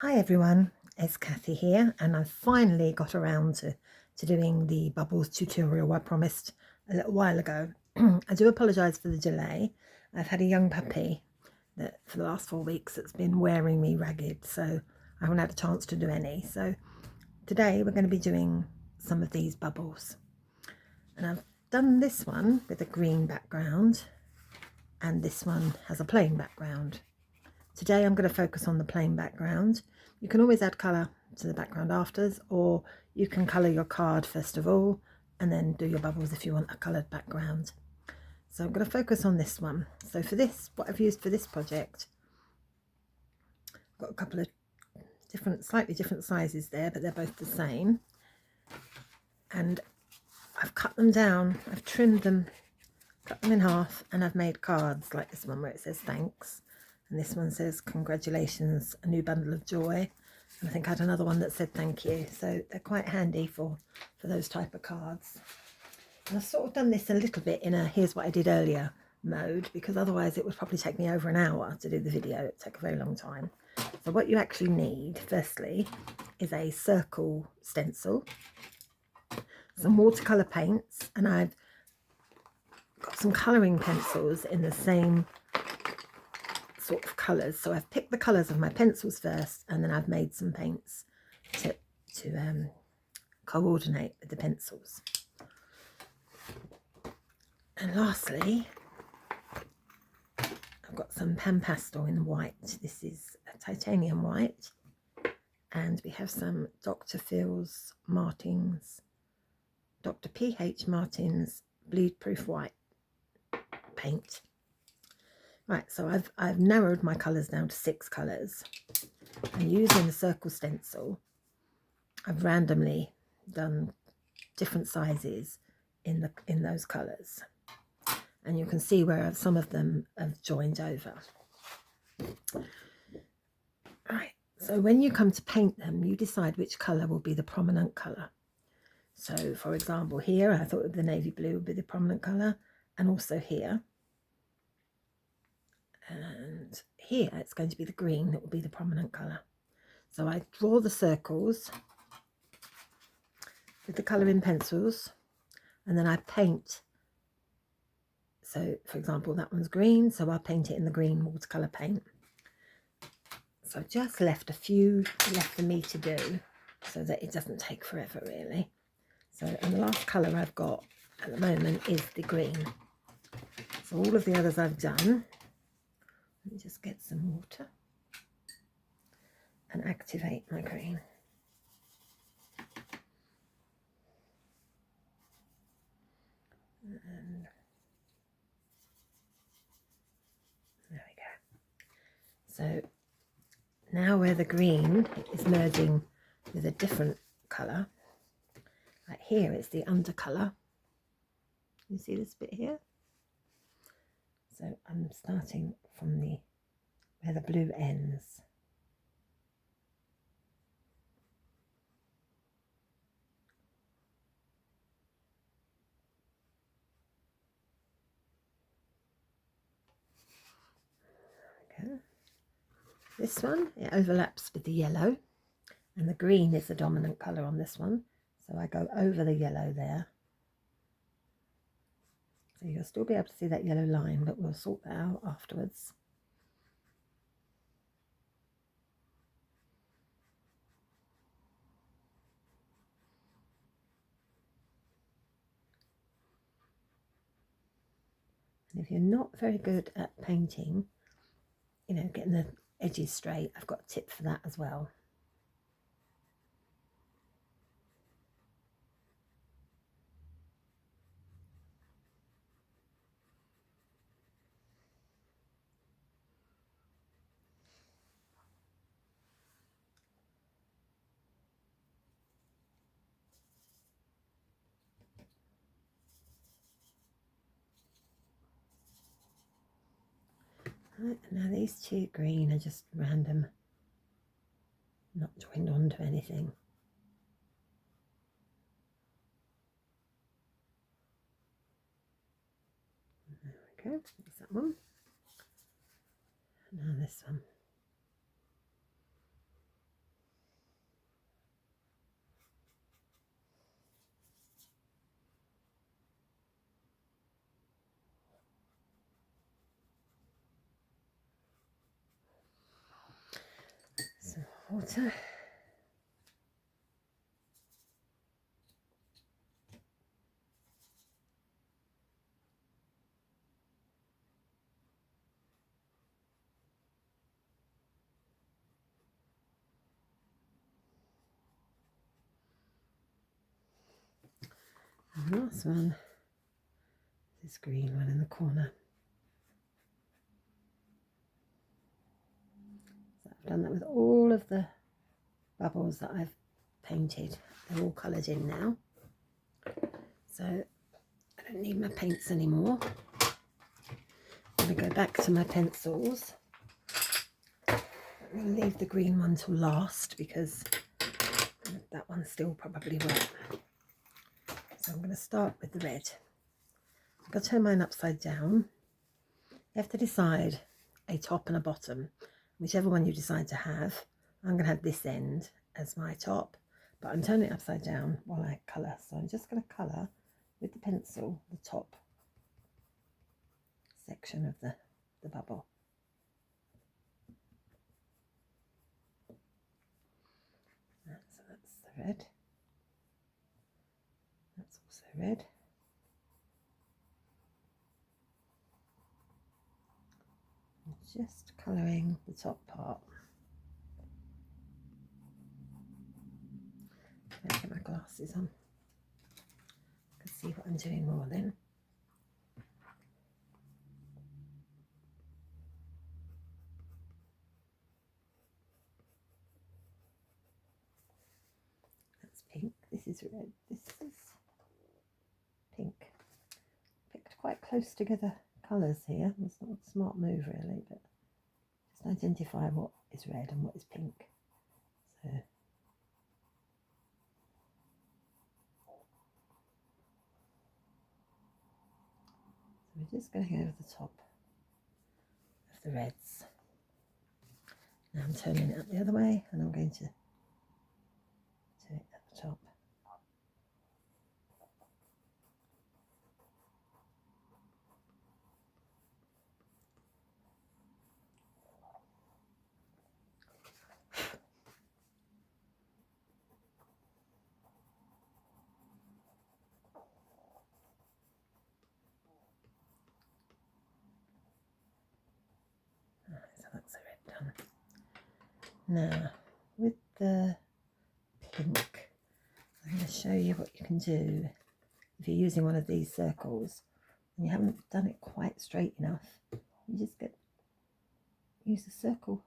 Hi everyone, it's Kathy here, and I finally got around to doing the bubbles tutorial I promised a little while ago. I do apologise for the delay. I've had a young puppy that for the last 4 weeks that's been wearing me ragged, so I haven't had a chance to do any. So today we're going to be doing some of these bubbles. And I've done this one with a green background, and this one has a plain background. Today I'm going to focus on the plain background. You can always add colour to the background afters, or you can colour your card first of all and then do your bubbles if you want a coloured background. So I'm going to focus on this one. So for this, what I've used for this project, I've got a couple of slightly different sizes there, but they're both the same. And I've cut them down, I've trimmed them, cut them in half, and I've made cards like this one where it says thanks. And this one says congratulations, a new bundle of joy. And I think I had another one that said thank you. So they're quite handy for those type of cards. And I've sort of done this a little bit in a here's what I did earlier mode, because otherwise it would probably take me over an hour to do the video. It'd take a very long time. So what you actually need, firstly, is a circle stencil, some watercolour paints, and I've got some colouring pencils in the same sort of colours. So I've picked the colours of my pencils first, and then I've made some paints to coordinate with the pencils. And lastly, I've got some Pan Pastel in white. This is a titanium white, and we have some Dr. Phil's Martins, Dr. P.H. Martins bleed proof white paint. Right, so I've narrowed my colours down to 6 colours, and using the circle stencil I've randomly done different sizes in those colours, and you can see where some of them have joined over. Right, so when you come to paint them, you decide which colour will be the prominent colour. So for example, here I thought the navy blue would be the prominent colour, and also here. And here it's going to be the green that will be the prominent colour. So I draw the circles with the colouring pencils, and then I paint. So for example, that one's green, so I'll paint it in the green watercolour paint. So I've just left a few left for me to do so that it doesn't take forever really. So, and the last colour I've got at the moment is the green. So all of the others I've done. Let me just get some water and activate my green. And there we go. So now where the green is merging with a different colour, like here it's the undercolour. You see this bit here? So I'm starting from where the blue ends. Okay. This one, it overlaps with the yellow, and the green is the dominant colour on this one. So I go over the yellow there. So you'll still be able to see that yellow line, but we'll sort that out afterwards. And if you're not very good at painting, you know, getting the edges straight, I've got a tip for that as well. Right, and now these two green are just random, not joined onto anything. There we go, there's that one. Now this one. water. And the last one, this green one in the corner. So I've done that with all of the bubbles that I've painted. They're all coloured in now. So I don't need my paints anymore. I'm going to go back to my pencils. I'm going to leave the green one till last because that one's still probably wet. So I'm going to start with the red. I'm going to turn mine upside down. You have to decide a top and a bottom. Whichever one you decide to have. I'm going to have this end as my top, but I'm turning it upside down while I colour. So I'm just going to colour with the pencil the top section of the bubble. So that's the red. That's also red. I'm just colouring the top part. Better get my glasses on. I can see what I'm doing more then. That's pink. This is red. This is pink. Picked quite close together colours here. It's not a smart move really, but just identify what is red and what is pink. So we're just going over the top of the reds. Now I'm turning it up the other way and I'm going to do it at the top. So that's the red done. Now with the pink, I'm going to show you what you can do if you're using one of these circles and you haven't done it quite straight enough. You just use the circle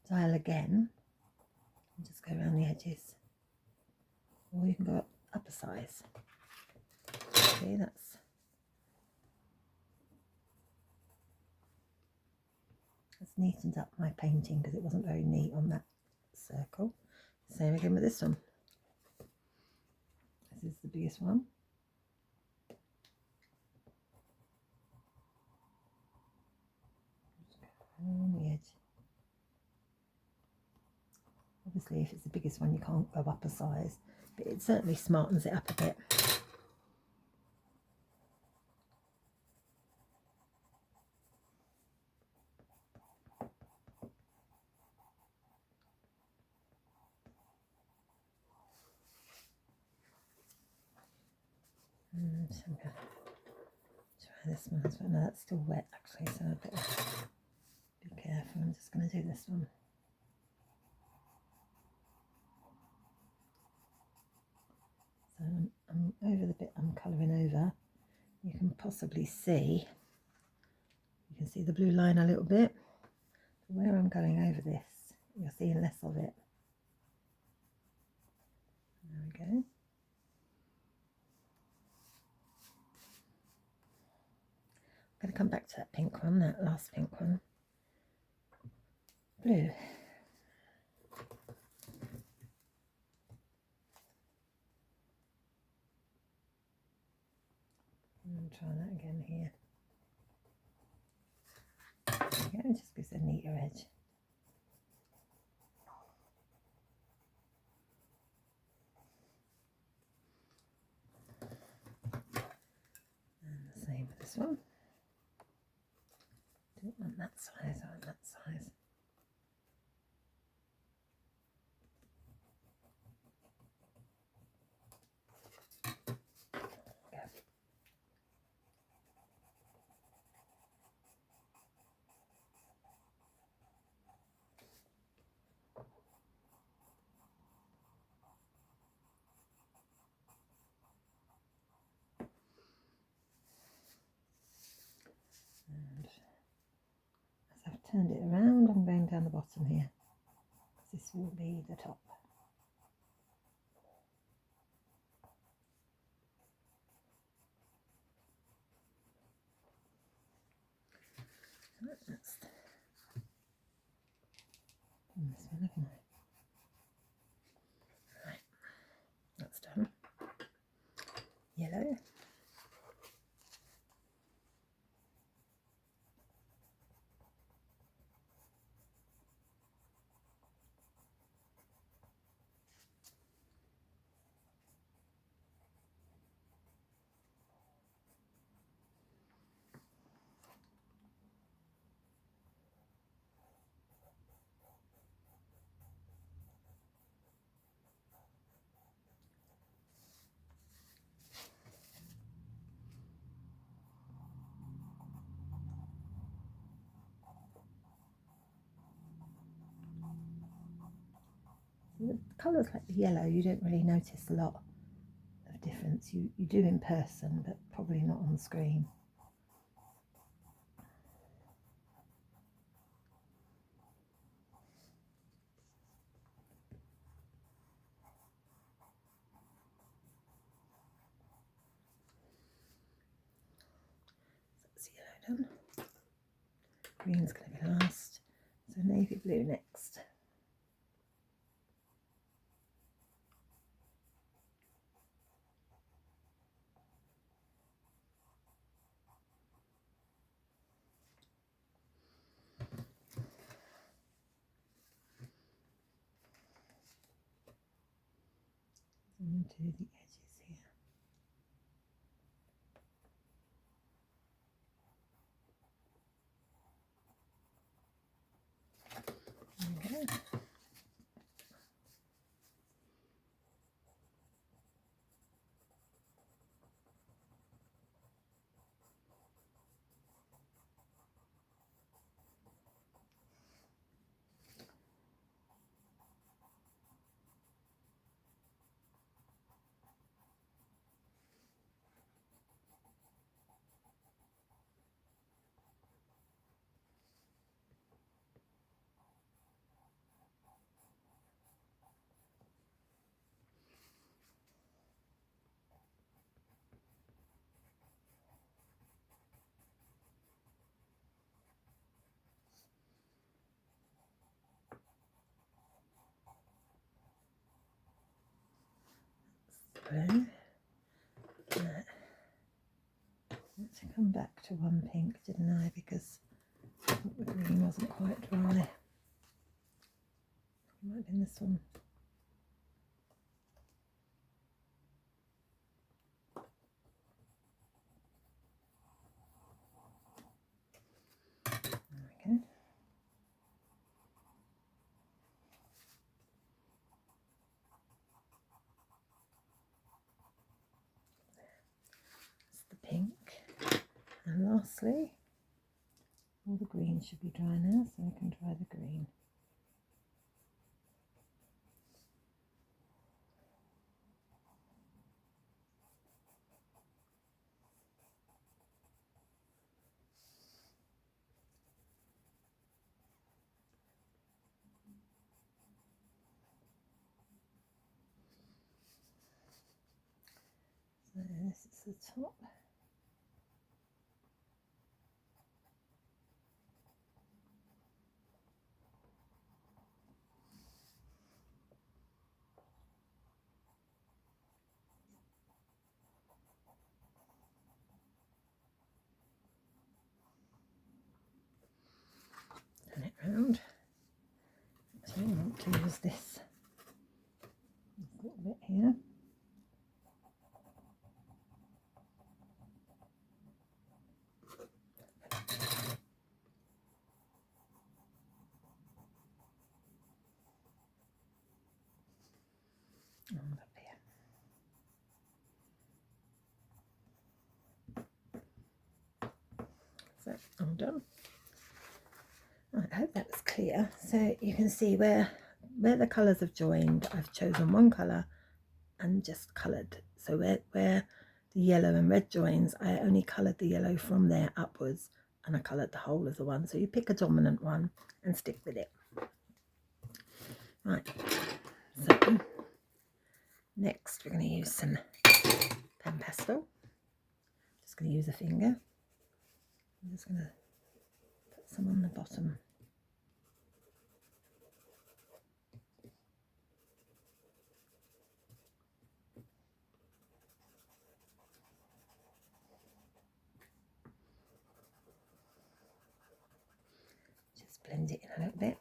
dial again and just go around the edges, or you can go up a size. See, that's neatened up my painting because it wasn't very neat on that circle. Same again with this one. This is the biggest one. Just go around the edge. Obviously, if it's the biggest one, you can't go up a size, but it certainly smartens it up a bit. So I'm going to try this one as well. No, that's still wet actually, so I better be careful. I'm just going to do this one. So I'm over the bit I'm colouring over. You can possibly see, you can see the blue line a little bit. But where I'm going over this, you're seeing less of it. There we go. I'm going to come back to that pink one, that last pink one. Blue. And try that again here. There we go, just gives a neater edge. And the same with this one. Didn't want that size, I want that size. turned it around. I'm going down the bottom here. This will be the top. That's this one, haven't I? Right, that's done. Yellow. The colours like the yellow, you don't really notice a lot of difference. You do in person, but probably not on screen. So that's yellow done. Green's going to be last, so navy blue next. And do the edges here. There we go. Blue. Let's come back to one pink, didn't I? Because the green wasn't quite dry. It might have been this one. There we go. That's the pink. And lastly, all the green should be dry now, so I can dry the green. So this is the top. Turn it round. Actually, I want to use this little bit here. And up here. So I'm done. I hope that was clear. So you can see where the colours have joined, I've chosen one colour and just coloured. So where the yellow and red joins, I only coloured the yellow from there upwards and I coloured the whole of the one. So you pick a dominant one and stick with it. Right, so next we're going to use some pan pastel. Just going to use a finger. I'm just going to put some on the bottom. Just blend it in a little bit.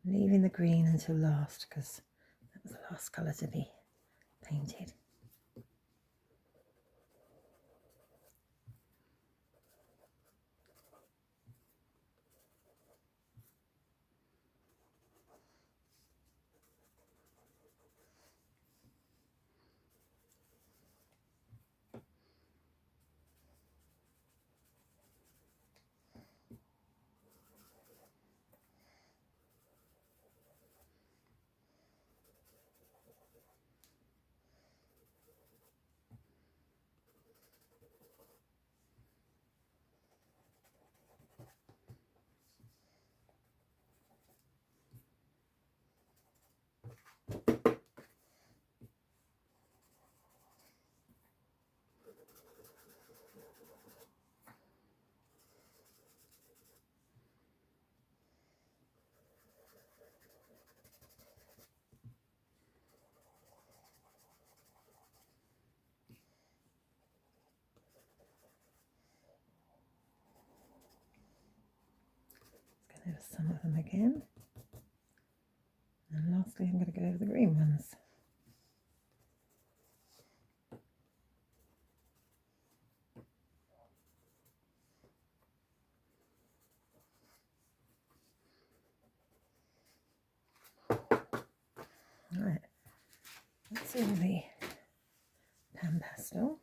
Leaving the green until last because that was the last colour to be painted. Let's go over some of them again. And lastly, I'm going to go over the green ones. Right, that's all the pan pastel.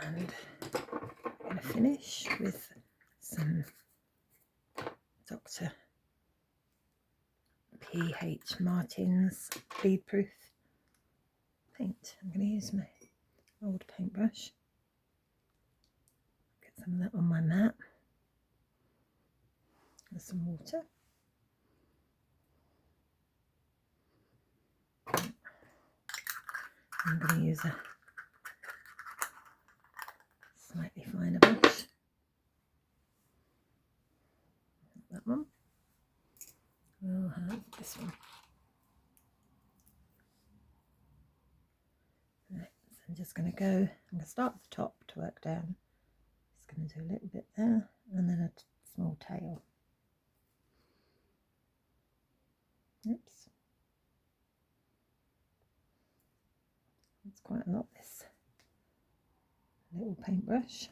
And I'm going to finish with some Dr. P.H. Martin's bleed proof paint. I'm going to use my old paintbrush. Get some of that on my mat. With some water. I'm going to use a slightly finer brush. That one. We'll have this one. Right, so I'm just going to I'm going to start at the top to work down. Just going to do a little bit there and then a small tail. Oops. It's quite a lot, this little paintbrush.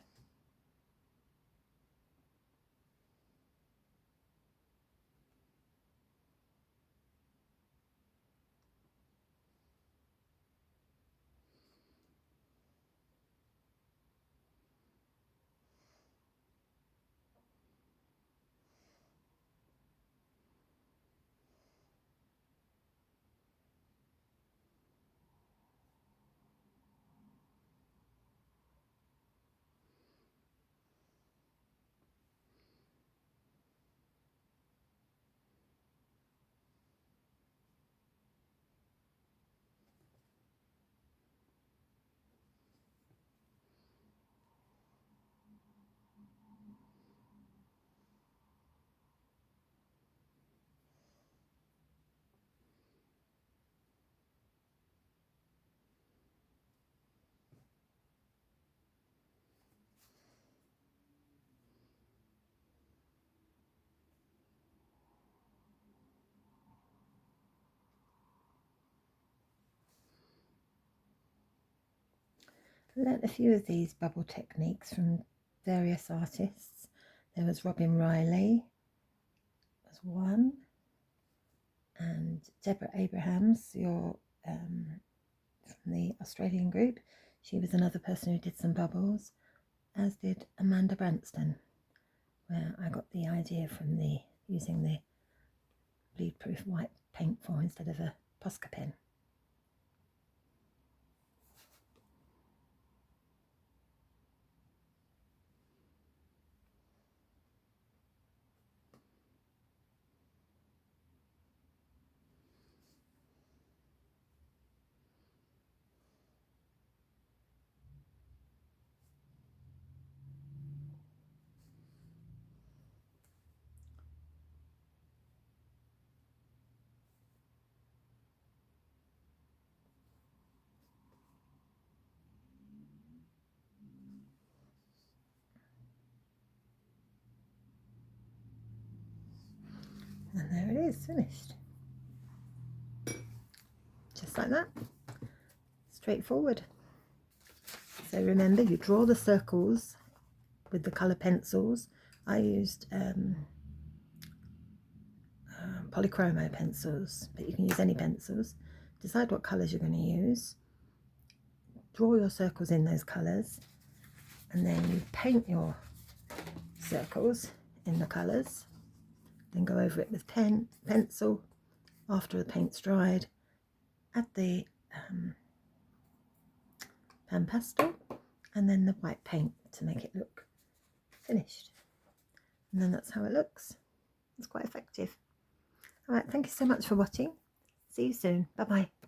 I learnt a few of these bubble techniques from various artists. There was Robin Riley, was one, and Deborah Abrahams, from the Australian group. She was another person who did some bubbles, as did Amanda Branston, where I got the idea from using the bleed-proof white paint for instead of a Posca pen. And there it is, finished. Just like that. Straightforward. So remember, you draw the circles with the colour pencils. I used polychromo pencils, but you can use any pencils. Decide what colours you're going to use. Draw your circles in those colours, and then you paint your circles in the colours. Then go over it with pencil. After the paint's dried, add the pan pastel and then the white paint to make it look finished. And then that's how it looks. It's quite effective. All right, thank you so much for watching. See you soon. Bye bye.